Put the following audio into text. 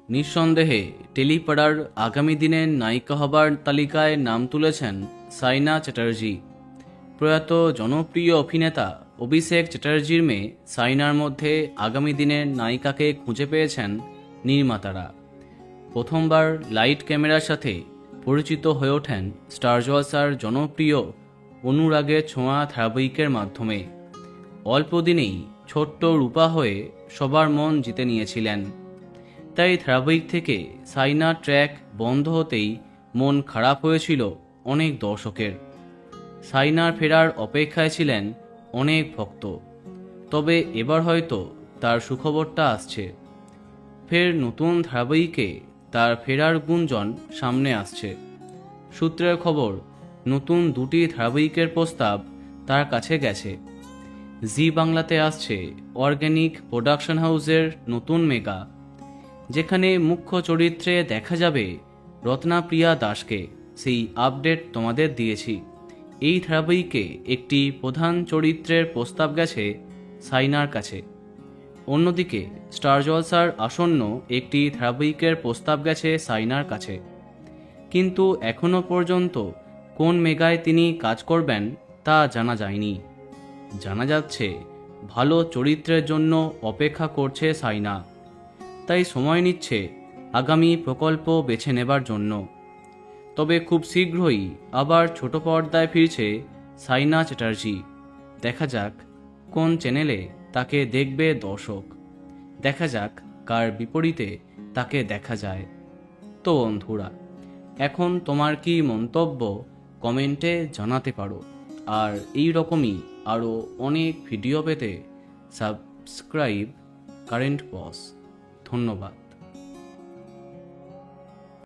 নিঃসন্দেহে টেলিপাড়ার আগামী দিনের নায়িকা হবার তালিকায় নাম তুলেছেন সাইনা চ্যাটার্জি। প্রয়াত জনপ্রিয় অভিনেতা অভিষেক চ্যাটার্জির মেয়ে সাইনার মধ্যে আগামী দিনের নায়িকাকে খুঁজে পেয়েছেন নির্মাতারা। প্রথমবার লাইট ক্যামেরার সাথে পরিচিত হয়ে ওঠেন স্টার জলসার জনপ্রিয় অনুরাগের ছোঁয়া ধারাবাহিকের মাধ্যমে। অল্প দিনেই ছোট্ট রূপা হয়ে সবার মন জিতে নিয়েছিলেন। তাই ধারাবাহিক থেকে সাইনার ট্র্যাক বন্ধ হতেই মন খারাপ হয়েছিল অনেক দর্শকের। সাইনার ফেরার অপেক্ষায় ছিলেন অনেক ভক্ত। তবে এবার হয়তো তার সুখবরটা আসছে। ফের নতুন ধারাবাহিকে তার ফেরার গুঞ্জন সামনে আসছে। সূত্রের খবর, নতুন দুটি ধারাবাহিকের প্রস্তাব তার কাছে গেছে। জি বাংলাতে আসছে অর্গানিক প্রোডাকশন হাউসের নতুন মেগা, যেখানে মুখ্য চরিত্রে দেখা যাবে রত্নাপ্রিয়া দাসকে। সেই আপডেট তোমাদের দিয়েছি। এই ধারাবাহিকে একটি প্রধান চরিত্রের প্রস্তাব গেছে সাইনার কাছে। অন্যদিকে স্টার জলসার আসন্ন একটি ধারাবাহিকের প্রস্তাব গেছে সাইনার কাছে, কিন্তু এখনও পর্যন্ত কোন মেগায় তিনি কাজ করবেন তা জানা যায়নি। জানা যাচ্ছে ভালো চরিত্রের জন্য অপেক্ষা করছে সাইনা, তাই সময় নিচ্ছে আগামী প্রকল্প বেছে নেবার জন্য। তবে খুব শীঘ্রই আবার ছোট পর্দায় ফিরছে সাইনা চ্যাটার্জি। দেখা যাক কোন চ্যানেলে তাকে দেখবে দর্শক। দেখা যাক কার বিপরীতে তাকে দেখা যায়। তো বন্ধুরা, এখন তোমার কি মন্তব্য কমেন্টে জানাতে পারো। আর এই রকমই আরও অনেক ভিডিও পেতে সাবস্ক্রাইব কারেন্ট বস। ধন্যবাদ।